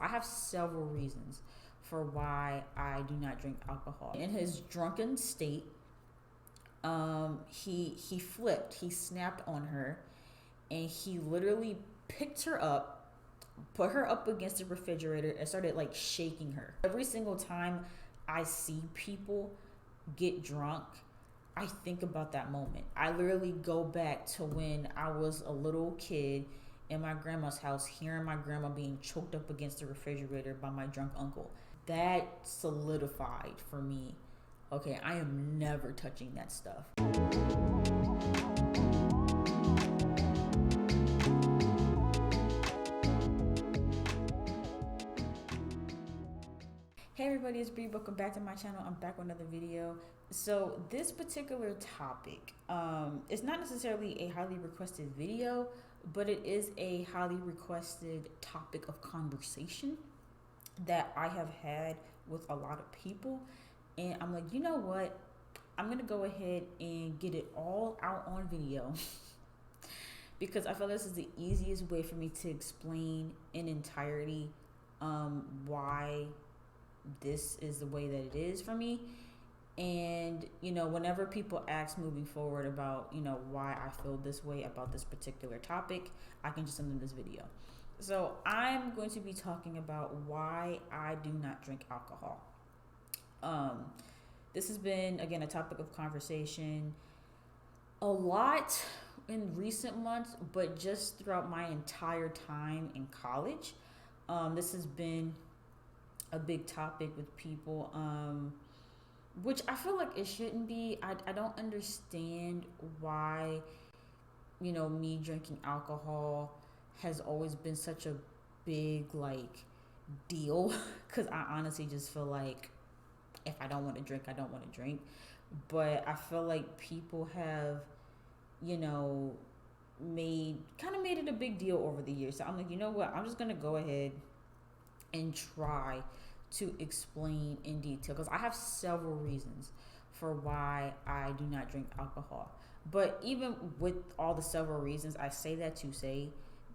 I have several reasons for why I do not drink alcohol. In his drunken state, he flipped, he snapped on her, and he literally picked her up, put her up against the refrigerator, and started like shaking her. Every single time I see people get drunk, I think about that moment. I literally go back to when I was a little kid in my grandma's house, hearing my grandma being choked up against the refrigerator by my drunk uncle. That solidified for me, okay, I am never touching that stuff. Hey everybody, it's Bree. Welcome back to my channel. I'm back with another video. So this particular topic is not necessarily a highly requested video, but it is a highly requested topic of conversation that I have had with a lot of people. And I'm like, you know what? I'm going to go ahead and get it all out on video because I feel this is the easiest way for me to explain in entirety why this is the way that it is for me. And whenever people ask moving forward about why I feel this way about this particular topic, I can just send them this video. So I'm going to be talking about why I do not drink alcohol. This has been, again, a topic of conversation a lot in recent months, but just throughout my entire time in college, this has been a big topic with people, which I feel like it shouldn't be. I don't understand why, me drinking alcohol has always been such a big deal, because I honestly just feel like if I don't want to drink, I don't want to drink. But I feel like people have, made it a big deal over the years. So I'm like, you know what? I'm just gonna go ahead and try to explain in detail, because I have several reasons for why I do not drink alcohol. But even with all the several reasons, I say that to say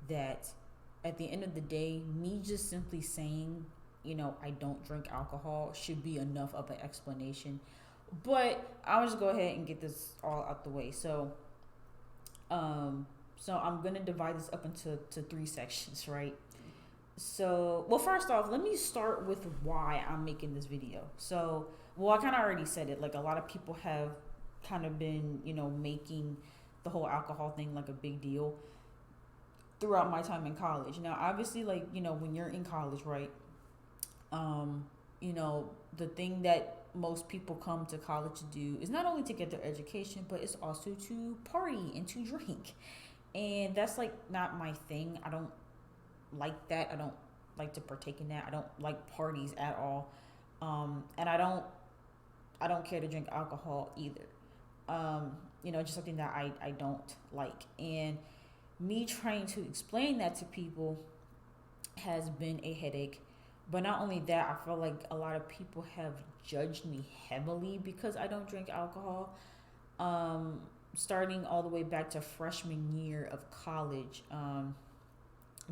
that at the end of the day, me just simply saying, I don't drink alcohol should be enough of an explanation. But I'll just go ahead and get this all out the way. So I'm gonna divide this up into three sections, right? So, well, first off, let me start with why I'm making this video. So, well, I kind of already said it. Like, a lot of people have kind of been, making the whole alcohol thing like a big deal throughout my time in college. Now, obviously, when you're in college, right? The thing that most people come to college to do is not only to get their education, but it's also to party and to drink. And that's not my thing. I don't like that. I don't like to partake in that. I don't like parties at all. And I don't care to drink alcohol either. Just something that I don't like. And me trying to explain that to people has been a headache. But not only that, I feel like a lot of people have judged me heavily because I don't drink alcohol. Starting all the way back to freshman year of college,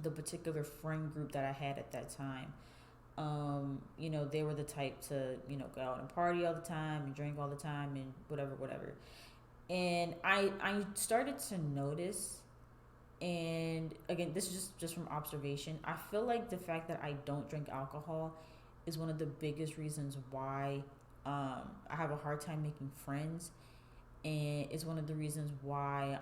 the particular friend group that I had at that time, they were the type to, go out and party all the time and drink all the time and whatever. And I started to notice, and again, this is just from observation, I feel like the fact that I don't drink alcohol is one of the biggest reasons why I have a hard time making friends. And it's one of the reasons why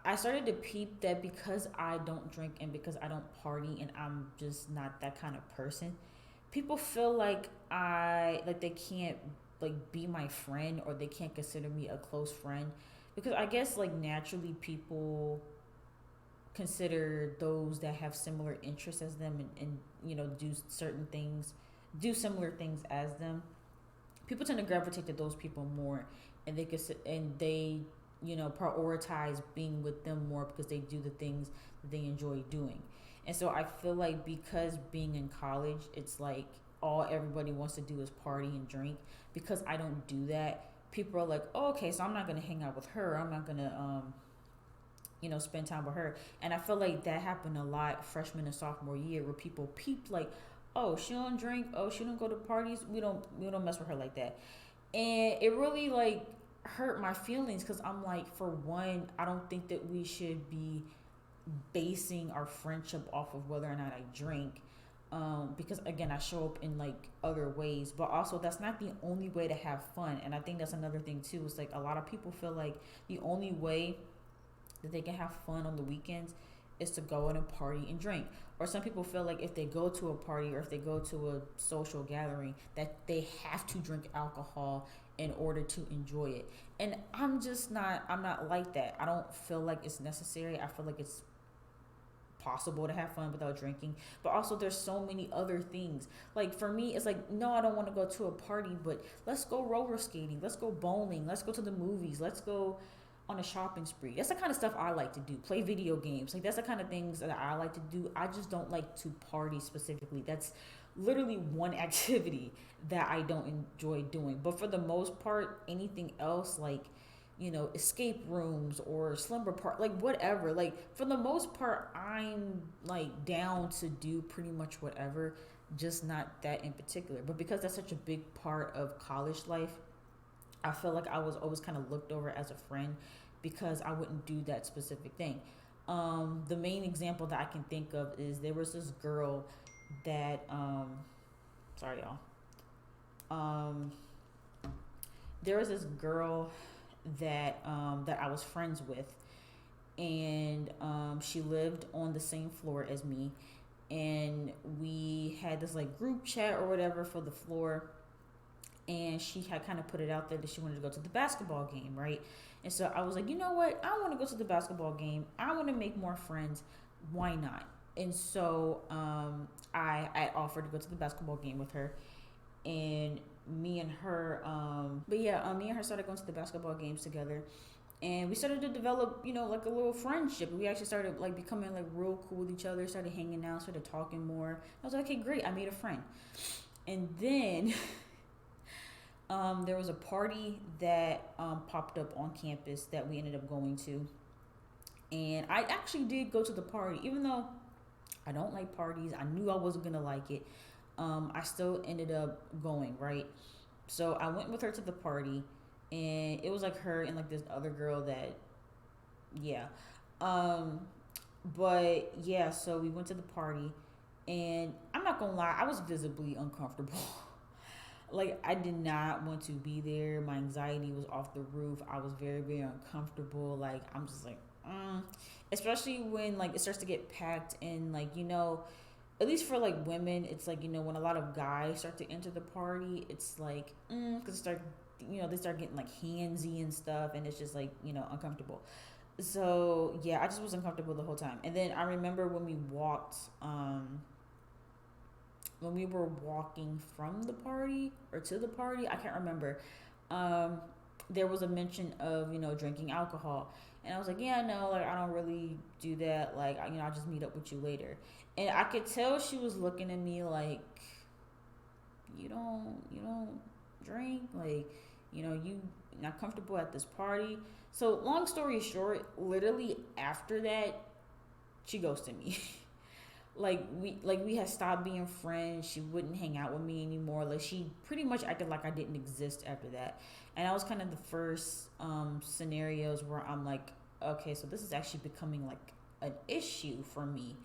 I started to peep that because I don't drink and because I don't party and I'm just not that kind of person, people feel like they can't be my friend, or they can't consider me a close friend, because I guess naturally people consider those that have similar interests as them and do similar things as them. People tend to gravitate to those people more, and they prioritize being with them more because they do the things that they enjoy doing. And so I feel like because being in college, it's like all everybody wants to do is party and drink. Because I don't do that, people are like, oh, okay, so I'm not gonna hang out with her. I'm not gonna spend time with her. And I feel like that happened a lot freshman and sophomore year, where people peeped like, oh, she don't drink, oh, she don't go to parties, we don't mess with her like that. And it really like hurt my feelings, because I'm like, for one, I don't think that we should be basing our friendship off of whether or not I drink. Because again, I show up in like other ways, but also that's not the only way to have fun. And I think that's another thing too. Is like a lot of people feel like the only way that they can have fun on the weekends is to go out and party and drink. Or some people feel like if they go to a party or if they go to a social gathering, that they have to drink alcohol in order to enjoy it. And I'm not like that. I don't feel like it's necessary. I feel like it's possible to have fun without drinking. But also there's so many other things. Like for me, it's like, no, I don't want to go to a party, but let's go roller skating, let's go bowling, let's go to the movies, let's go on a shopping spree. That's the kind of stuff I like to do. Play video games. Like that's the kind of things that I like to do. I just don't like to party specifically. That's literally one activity that I don't enjoy doing. But for the most part, anything else like escape rooms or slumber park, like whatever. Like for the most part, I'm like down to do pretty much whatever, just not that in particular. But because that's such a big part of college life, I feel like I was always kind of looked over as a friend because I wouldn't do that specific thing. The main example that I can think of is there was this girl that, sorry y'all, um, there was this girl that I was friends with, and she lived on the same floor as me, and we had this like group chat or whatever for the floor, and she had kind of put it out there that she wanted to go to the basketball game, right? And so I was like, you know what? I want to go to the basketball game. I want to make more friends. Why not? And so I offered to go to the basketball game with her, and me and her, me and her started going to the basketball games together, and we started to develop, like a little friendship. We actually started like becoming like real cool with each other. Started hanging out, started talking more. I was like, okay, great. I made a friend, and then there was a party that popped up on campus that we ended up going to. And I actually did go to the party, even though I don't like parties. I knew I wasn't going to like it. I still ended up going, right? So I went with her to the party, and it was like her and like this other girl that, yeah. Um, but yeah, so we went to the party, and I'm not going to lie, I was visibly uncomfortable. Like I did not want to be there. My anxiety was off the roof. I was very, very uncomfortable. Like I'm just like, especially when like it starts to get packed, and like at least for like women, it's like when a lot of guys start to enter the party, it's like because they start getting like handsy and stuff, and it's just like uncomfortable. So yeah, I just was uncomfortable the whole time. And then I remember when we were walking from the party or to the party, I can't remember. Um, there was a mention of drinking alcohol, and I was like, yeah, no, like I don't really do that. Like I'll just meet up with you later. And I could tell she was looking at me like, you don't drink, like you not comfortable at this party. So long story short, literally after that, she ghosted me. Like we had stopped being friends. She wouldn't hang out with me anymore. Like she pretty much acted like I didn't exist after that. And that was kind of the first scenarios where I'm like, okay, so this is actually becoming like an issue for me.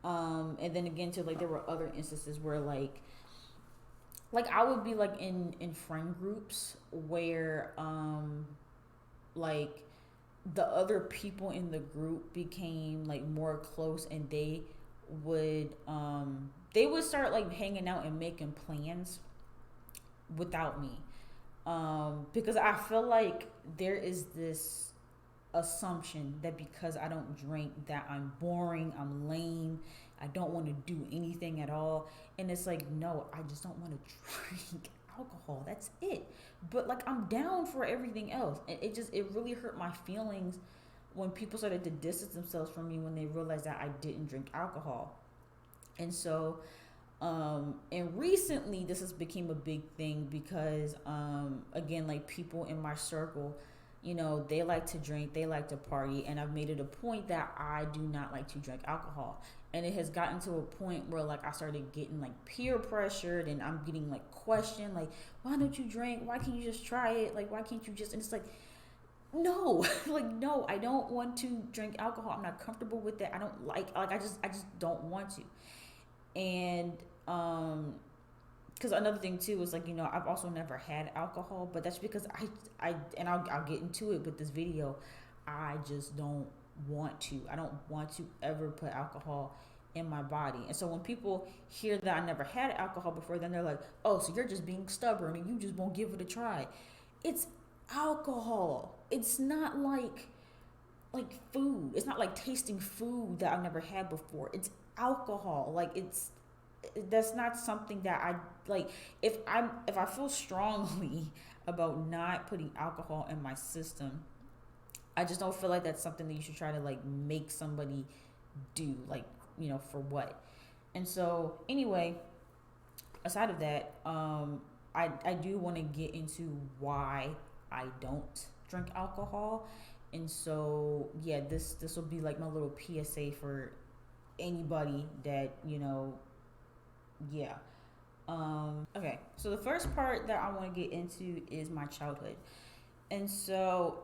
And then again too, like there were other instances where like I would be like in friend groups where like the other people in the group became like more close, and they would start like hanging out and making plans without me, because I feel like there is this assumption that because I don't drink that I'm boring, I'm lame, I don't want to do anything at all. And it's like, no, I just don't want to drink alcohol, that's it. But like I'm down for everything else, and it really hurt my feelings when people started to distance themselves from me when they realized that I didn't drink alcohol. And so and recently this has become a big thing because again, like people in my circle, They like to drink, they like to party, and I've made it a point that I do not like to drink alcohol. And it has gotten to a point where like I started getting like peer pressured, and I'm getting like questioned, like, why don't you drink? Why can't you just try it? Like, why can't you just? And it's like, no, like, no, I don't want to drink alcohol. I'm not comfortable with it. I don't like I just don't want to. And because another thing too is like, I've also never had alcohol, but that's because and I'll get into it with this video. I just don't want to. I don't want to ever put alcohol in my body. And so when people hear that I never had alcohol before, then they're like, oh, so you're just being stubborn and you just won't give it a try. It's alcohol. It's not like food. It's not like tasting food that I've never had before. It's alcohol. Like, that's not something that I like. If I feel strongly about not putting alcohol in my system, I just don't feel like that's something that you should try to like make somebody do, like, for what. And so anyway, aside of that, I do want to get into why I don't drink alcohol. And so yeah, this will be like my little PSA for anybody that, yeah. Okay, so the first part that I want to get into is my childhood. And so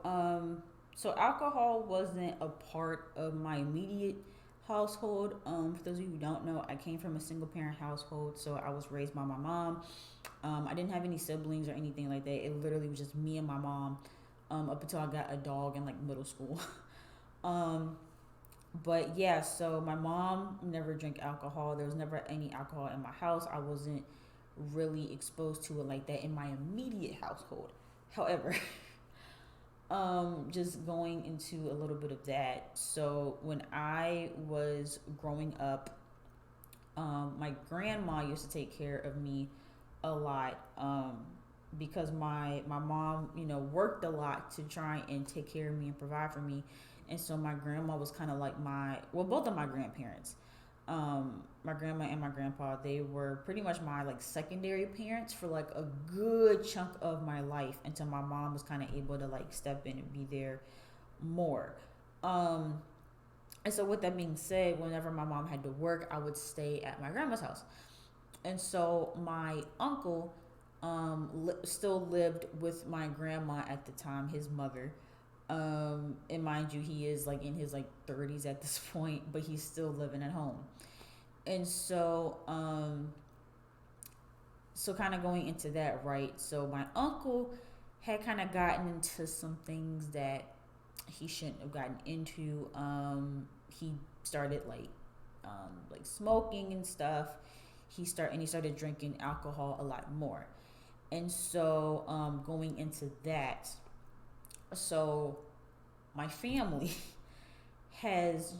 alcohol wasn't a part of my immediate household. For those of you who don't know, I came from a single parent household, so I was raised by my mom. I didn't have any siblings or anything like that. It literally was just me and my mom, up until I got a dog in like middle school. um, but yeah, so my mom never drank alcohol. There was never any alcohol in my house. I wasn't really exposed to it like that in my immediate household. However, just going into a little bit of that. So when I was growing up, my grandma used to take care of me a lot, because my mom, worked a lot to try and take care of me and provide for me. And so my grandma was kind of like both of my grandparents, my grandma and my grandpa, they were pretty much my like secondary parents for like a good chunk of my life until my mom was kind of able to like step in and be there more. Um, and so with that being said, whenever my mom had to work, I would stay at my grandma's house. And so my uncle still lived with my grandma at the time, his mother. And mind you, he is like in his like 30s at this point, but he's still living at home. And so kind of going into that, right? So my uncle had kind of gotten into some things that he shouldn't have gotten into. He started like smoking and stuff. He started drinking alcohol a lot more. And so going into that, so my family has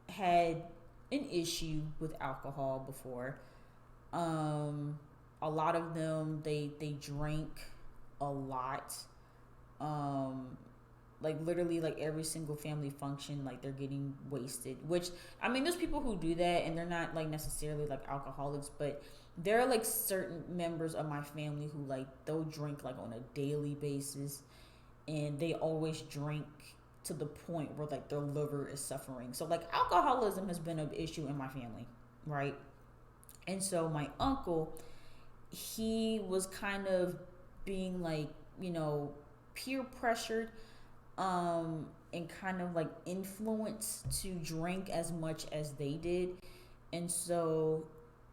had an issue with alcohol before. A lot of them, they drink a lot. Like literally like every single family function, like they're getting wasted, which I mean there's people who do that and they're not like necessarily like alcoholics, but there are like certain members of my family who like they'll drink like on a daily basis, and they always drink to the point where like their liver is suffering. So like alcoholism has been an issue in my family, right? And so my uncle, he was kind of being like, peer pressured, and kind of like influenced to drink as much as they did. And so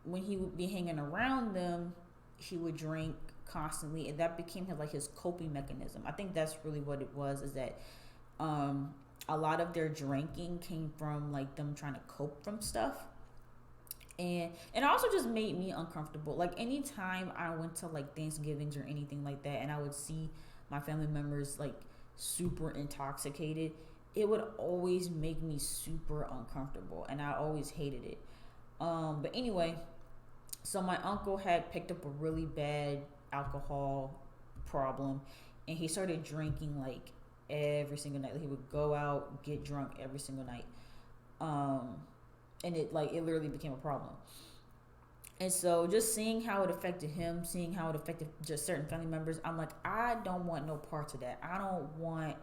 when he would be hanging around them, he would drink constantly, and that became his coping mechanism. I think that's really what it was, is that a lot of their drinking came from like them trying to cope from stuff. And it also just made me uncomfortable. Like anytime I went to like Thanksgivings or anything like that, and I would see my family members like super intoxicated, it would always make me super uncomfortable, and I always hated it. But anyway, so my uncle had picked up a really bad alcohol problem, and he started drinking like every single night. He would go out, get drunk every single night. And it literally became a problem. And so just seeing how it affected him, seeing how it affected just certain family members, I'm like, I don't want no parts of that. I don't want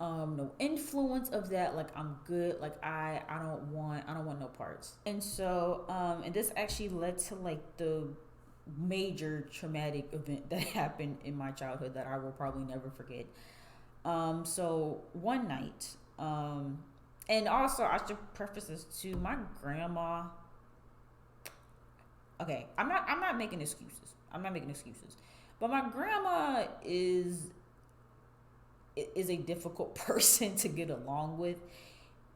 no influence of that. Like I'm good. Like I don't want no parts. And so and this actually led to like the major traumatic event that happened in my childhood that I will probably never forget. So one night, and also I should preface this to my grandma. Okay, I'm not making excuses. I'm not making excuses. But my grandma is a difficult person to get along with,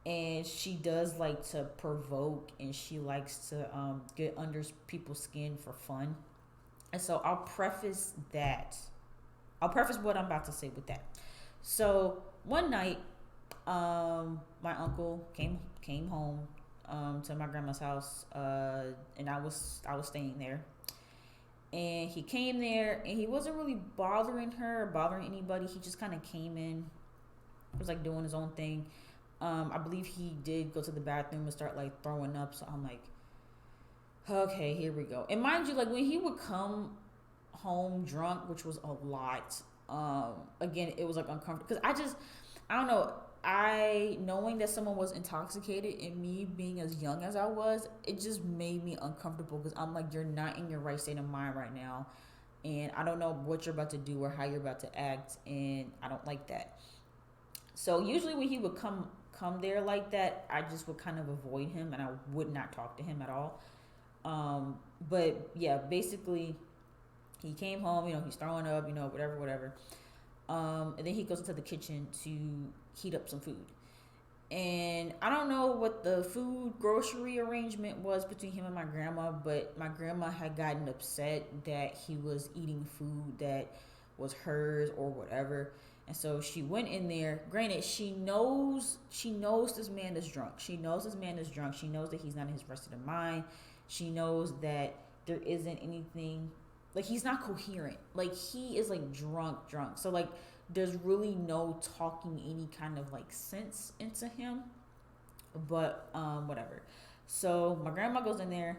and she does like to provoke, and she likes to get under people's skin for fun. And so I'll preface what I'm about to say with that. So one night, my uncle came home to my grandma's house, and I was staying there. And he came there, and he wasn't really bothering her or bothering anybody. He just kind of came in, was like doing his own thing. I believe he did go to the bathroom and start like throwing up. So I'm like, okay, here we go. And mind you, like when he would come home drunk, which was a lot. Again, it was like uncomfortable because I don't know. I knowing that someone was intoxicated and me being as young as I was, it just made me uncomfortable because I'm like, you're not in your right state of mind right now, and I don't know what you're about to do or how you're about to act, and I don't like that. So usually when he would come there like that, I just would kind of avoid him and I would not talk to him at all. But yeah, basically he came home, he's throwing up, whatever, whatever. And then he goes into the kitchen to heat up some food. And I don't know what the food grocery arrangement was between him and my grandma, but my grandma had gotten upset that he was eating food that was hers or whatever. And so she went in there. Granted, she knows this man is drunk. She knows this man is drunk. She knows that he's not in his rest of the mind. She knows that there isn't anything, like he's not coherent. Like he is like drunk. So like there's really no talking any kind of like sense into him. But whatever. So my grandma goes in there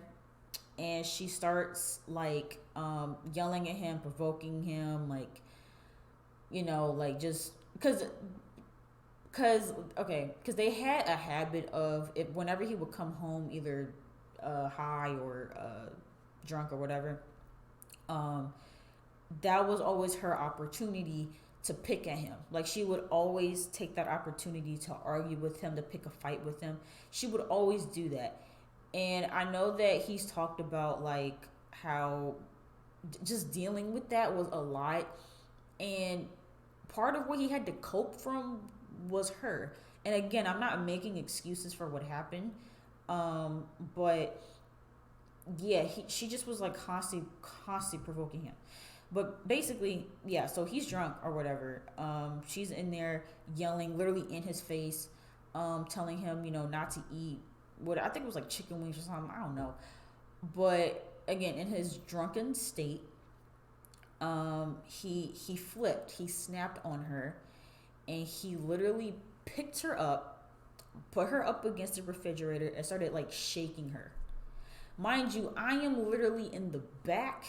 and she starts like yelling at him, provoking him, like like just because they had a habit of it whenever he would come home either high or drunk or whatever. um that was always her opportunity to pick at him. Like she would always take that opportunity to argue with him, to pick a fight with him. She would always do that. And I know that he's talked about like how just dealing with that was a lot. And part of what he had to cope from was her. And again, I'm not making excuses for what happened. But yeah, she just was like constantly provoking him. But basically, yeah, so he's drunk or whatever. She's in there yelling literally in his face, telling him, not to eat what I think it was like chicken wings or something. I don't know. But again, in his drunken state, he flipped. He snapped on her, and he literally picked her up, put her up against the refrigerator, and started like shaking her. Mind you, I am literally in the back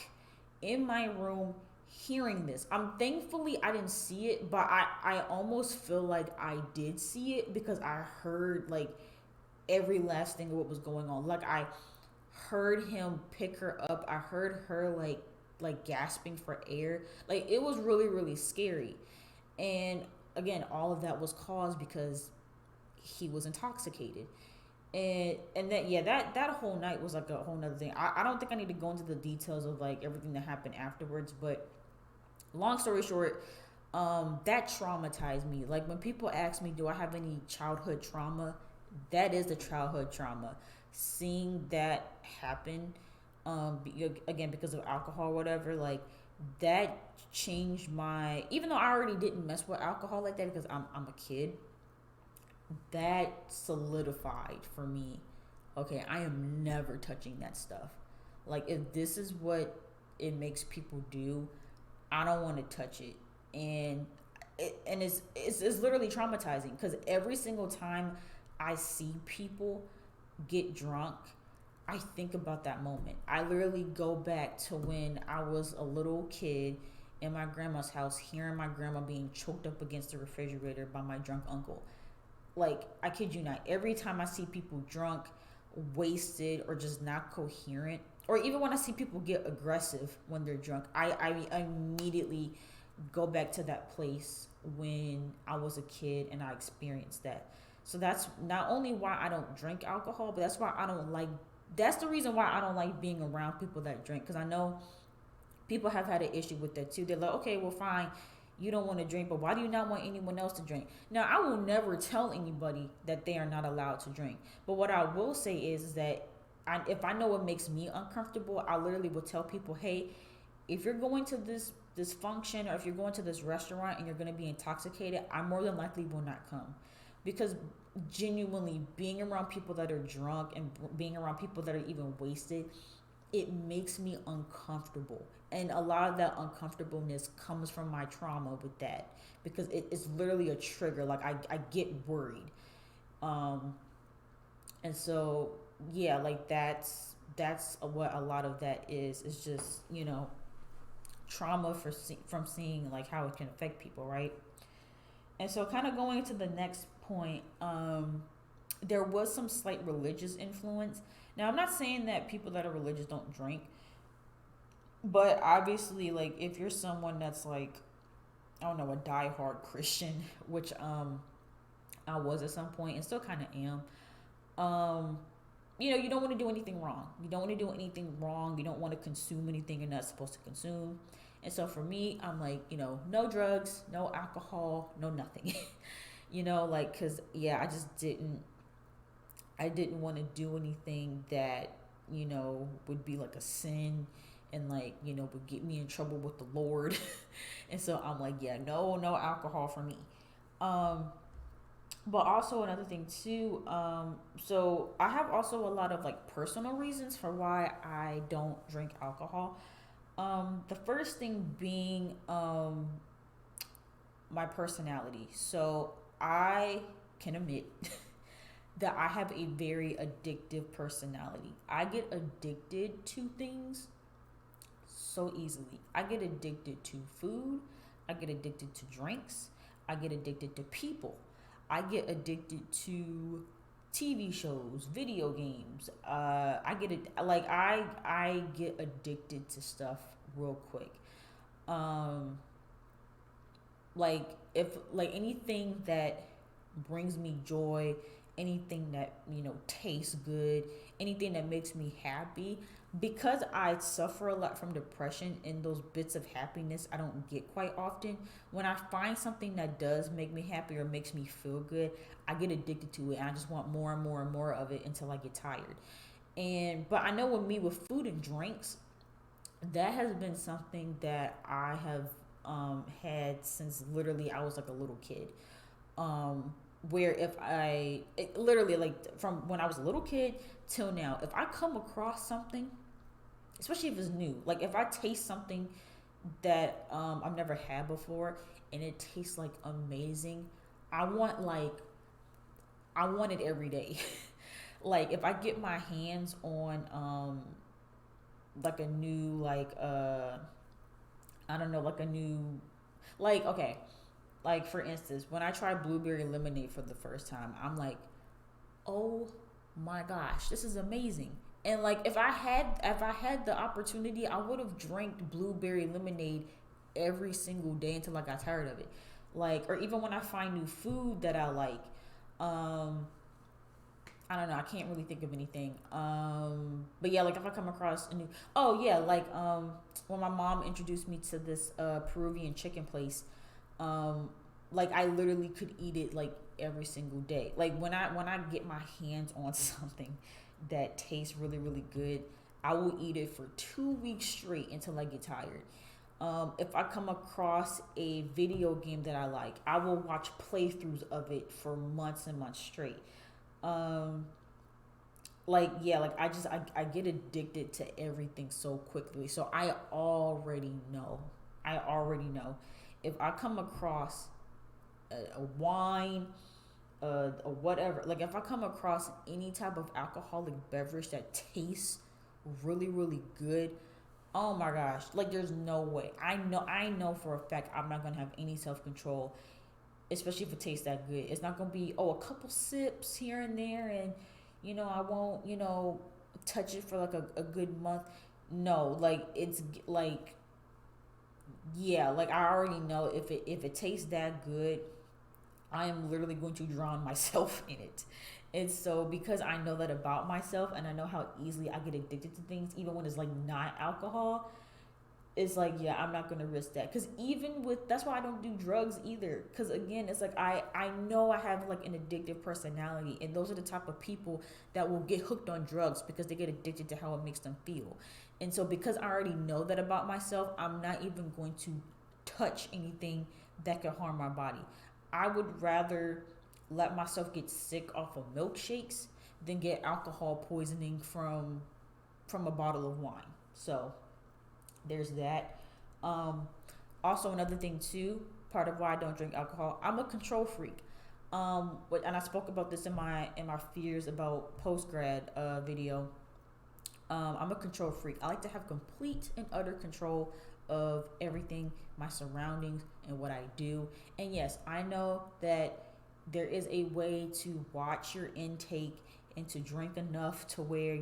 in my room hearing this. I'm thankfully I didn't see it, but I almost feel like I did see it because I heard like every last thing of what was going on. Like I heard him pick her up. I heard her like gasping for air. Like it was really really scary. And again, all of that was caused because he was intoxicated. And that yeah, that whole night was like a whole nother thing. I don't think I need to go into the details of like everything that happened afterwards, but long story short, that traumatized me. Like when people ask me, do I have any childhood trauma? That is the childhood trauma. Seeing that happen, again because of alcohol or whatever, like that changed my. Even though I already didn't mess with alcohol like that because I'm a kid, that solidified for me. Okay, I am never touching that stuff. Like if this is what it makes people do, I don't want to touch it. And it's literally traumatizing because every single time I see people get drunk, I think about that moment. I literally go back to when I was a little kid in my grandma's house, hearing my grandma being choked up against the refrigerator by my drunk uncle. Like, I kid you not, every time I see people drunk, wasted, or just not coherent, or even when I see people get aggressive when they're drunk, I immediately go back to that place when I was a kid and I experienced that. So that's not only why I don't drink alcohol, but that's the reason why I don't like being around people that drink, because I know people have had an issue with that too. They're like, okay, well, fine, you don't want to drink, but why do you not want anyone else to drink? Now, I will never tell anybody that they are not allowed to drink. But what I will say is that if I know what makes me uncomfortable, I literally will tell people, hey, if you're going to this function, or if you're going to this restaurant and you're going to be intoxicated, I more than likely will not come, because genuinely being around people that are drunk and being around people that are even wasted, it makes me uncomfortable. And a lot of that uncomfortableness comes from my trauma with that, because it's literally a trigger. Like, I get worried. Um, and so, yeah, like that's what a lot of that is just, trauma from seeing like how it can affect people, right? And so, kind of going to the next point, there was some slight religious influence. Now, I'm not saying that people that are religious don't drink, but obviously, like, if you're someone that's like, I don't know, a diehard Christian, which I was at some point and still kind of am, um, you don't want to do anything wrong. You don't want to do anything wrong. You don't want to consume anything you're not supposed to consume. And so for me, I'm like, no drugs, no alcohol, no nothing. Like, cause yeah, I didn't want to do anything that, would be like a sin, and like, would get me in trouble with the Lord. And so I'm like, yeah, no alcohol for me. Um, but also another thing too, so I have also a lot of like personal reasons for why I don't drink alcohol. The first thing being my personality. So I can admit that I have a very addictive personality. I get addicted to things so easily. I get addicted to food. I get addicted to drinks. I get addicted to people. I get addicted to TV shows, video games. I get addicted to stuff real quick. Um, like if like anything that brings me joy, anything that tastes good, anything that makes me happy, because I suffer a lot from depression, and those bits of happiness I don't get quite often. When I find something that does make me happy or makes me feel good, I get addicted to it, and I just want more and more and more of it until I get tired. But I know with me, with food and drinks, that has been something that I have had since literally I was like a little kid. Where if literally, like, from when I was a little kid till now, if I come across something, especially if it's new, like if I taste something that I've never had before, and it tastes like amazing, I want like I want it every day. Like, if I get my hands on like a new, like I don't know, like a new, like, okay, like for instance, when I tried blueberry lemonade for the first time, I'm like, oh my gosh, this is amazing. And like, if I had the opportunity, I would have drank blueberry lemonade every single day until I got tired of it. Like, or even when I find new food that I like, um I don't know. I can't really think of anything. But yeah, like if I come across a new, oh yeah, like when my mom introduced me to this Peruvian chicken place, um, like I literally could eat it like every single day. Like when I get my hands on something that tastes really really good, I will eat it for 2 weeks straight until I get tired. If I come across a video game that I like, I will watch playthroughs of it for months and months straight. Um, like yeah, like I get addicted to everything so quickly. So I already know if I come across a wine, or whatever. Like if I come across any type of alcoholic beverage that tastes really really good, oh my gosh, like there's no way. I know for a fact I'm not gonna have any self control, especially if it tastes that good. It's not gonna be, oh, a couple sips here and there, and I won't touch it for like a good month. No, like it's like, yeah, like I already know if it tastes that good, I am literally going to drown myself in it. And so, because I know that about myself and I know how easily I get addicted to things, even when it's like not alcohol, it's like, yeah, I'm not going to risk that. Because even with, that's why I don't do drugs either. Because again, it's like, I know I have like an addictive personality. And those are the type of people that will get hooked on drugs because they get addicted to how it makes them feel. And so, because I already know that about myself, I'm not even going to touch anything that could harm my body. I would rather let myself get sick off of milkshakes than get alcohol poisoning from a bottle of wine. So there's that. Um, Also, another thing too, part of why I don't drink alcohol, I'm a control freak. And I spoke about this in my fears about post grad video. I'm a control freak. I like to have complete and utter control of everything, my surroundings, and what I do. And yes, I know that there is a way to watch your intake and to drink enough to where,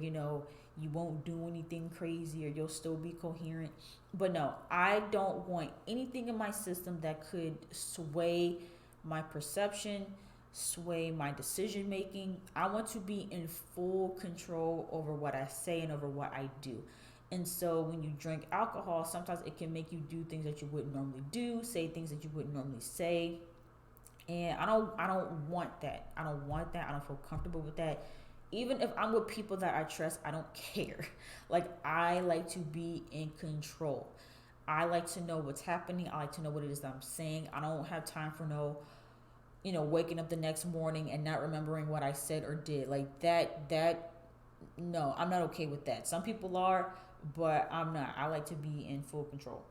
you won't do anything crazy or you'll still be coherent. But no, I don't want anything in my system that could sway my perception, sway my decision making. I want to be in full control over what I say and over what I do. And so when you drink alcohol, sometimes it can make you do things that you wouldn't normally do, say things that you wouldn't normally say. And I don't want that. I don't want that. I don't feel comfortable with that. Even if I'm with people that I trust, I don't care. Like I like to be in control. I like to know what's happening. I like to know what it is that I'm saying. I don't have time for no, waking up the next morning and not remembering what I said or did. Like that no, I'm not okay with that. Some people are, but I'm not. I like to be in full control.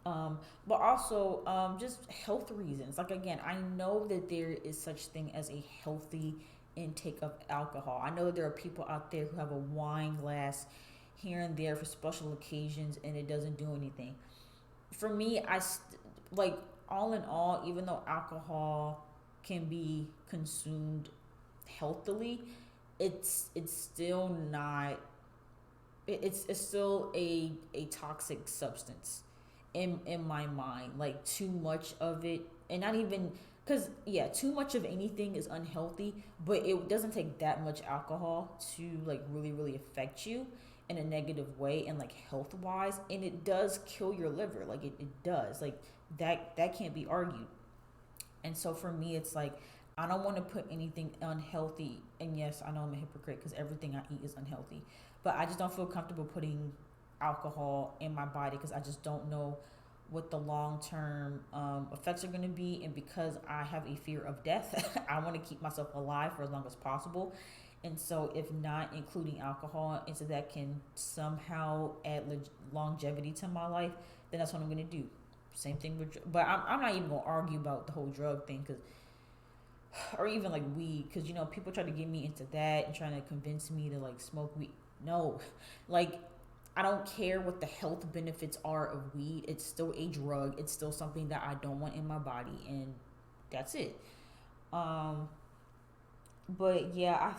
But also, just health reasons. Like again, I know that there is such thing as a healthy intake of alcohol. I know that there are people out there who have a wine glass here and there for special occasions, and it doesn't do anything. For me, like all in all, even though alcohol can be consumed healthily, it's still not. It's still a toxic substance in my mind. Like too much of it, and not even, because yeah, too much of anything is unhealthy, but it doesn't take that much alcohol to like really really affect you in a negative way and like health wise, and it does kill your liver. Like it does, like that can't be argued. And so for me, it's like I don't want to put anything unhealthy. And yes, I know I'm a hypocrite because everything I eat is unhealthy, but I just don't feel comfortable putting alcohol in my body because I just don't know what the long term effects are going to be. And because I have a fear of death, I want to keep myself alive for as long as possible. And so, if not including alcohol into that can somehow add longevity to my life, then that's what I'm going to do. Same thing with, but I'm not even going to argue about the whole drug thing, because, or even like weed, because people try to get me into that and trying to convince me to like smoke weed. No, like I don't care what the health benefits are of weed. It's still a drug. It's still something that I don't want in my body, and that's it. Um, but yeah, I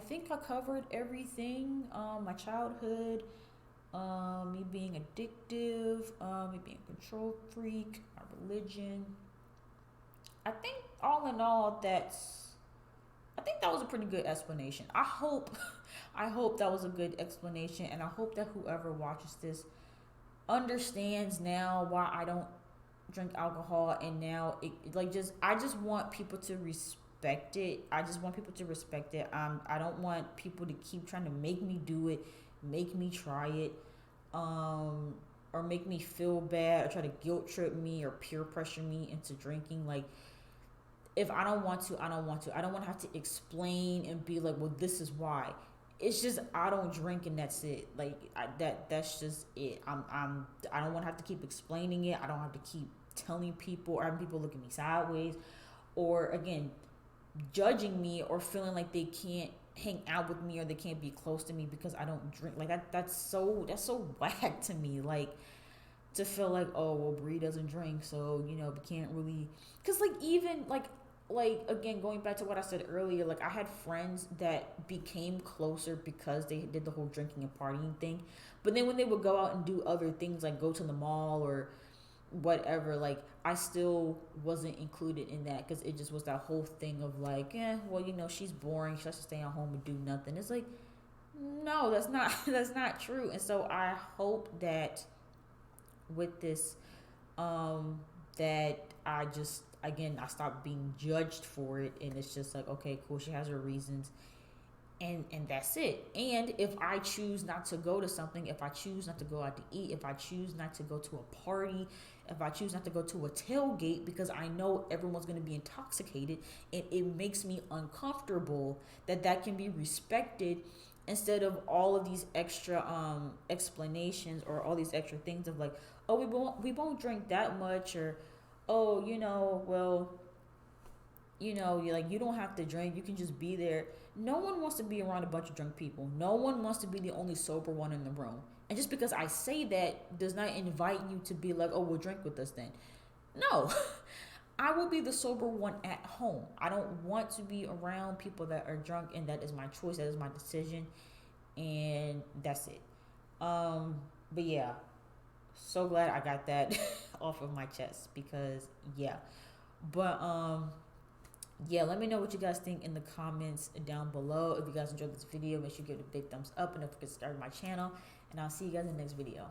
think I covered everything. My childhood, me being addictive, me being a control freak, my religion. I think all in all, I think that was a pretty good explanation. I hope, I hope that was a good explanation, and I hope that whoever watches this understands now why I don't drink alcohol, and now like just I just want people to respect it. I just want people to respect it. I don't want people to keep trying to make me do it, make me try it, um, or make me feel bad or try to guilt trip me or peer pressure me into drinking. Like if I don't want to, I don't want to. I don't want to have to explain and be like, well, this is why. It's just I don't drink and that's it. Like that's just it. I don't want to have to keep explaining it. I don't have to keep telling people or having people look at me sideways, or again, judging me or feeling like they can't hang out with me or they can't be close to me because I don't drink. Like that's so whack to me. Like, to feel like, oh well, Bree doesn't drink, so we can't really, because like even like again, going back to what I said earlier, like I had friends that became closer because they did the whole drinking and partying thing, but then when they would go out and do other things like go to the mall or whatever, like I still wasn't included in that because it just was that whole thing of like, well, she's boring, she has to stay at home and do nothing. It's like, no, that's not that's not true. And so I hope that with this, that I just, again, I stopped being judged for it, and it's just like, okay, cool, she has her reasons, and that's it. And if I choose not to go to something, if I choose not to go out to eat, if I choose not to go to a party, if I choose not to go to a tailgate because I know everyone's going to be intoxicated and it makes me uncomfortable, that can be respected, instead of all of these extra explanations or all these extra things of like, oh, we won't drink that much, or oh, well, you're like, you don't have to drink, you can just be there. No one wants to be around a bunch of drunk people. No one wants to be the only sober one in the room. And just because I say that does not invite you to be like, oh, we'll drink with us then. No. I will be the sober one at home. I don't want to be around people that are drunk, and that is my choice, that is my decision, and that's it. But yeah, so glad I got that off of my chest, because yeah. But yeah, let me know what you guys think in the comments down below. If you guys enjoyed this video, make sure you give it a big thumbs up, and don't forget to subscribe to my channel, and I'll see you guys in the next video.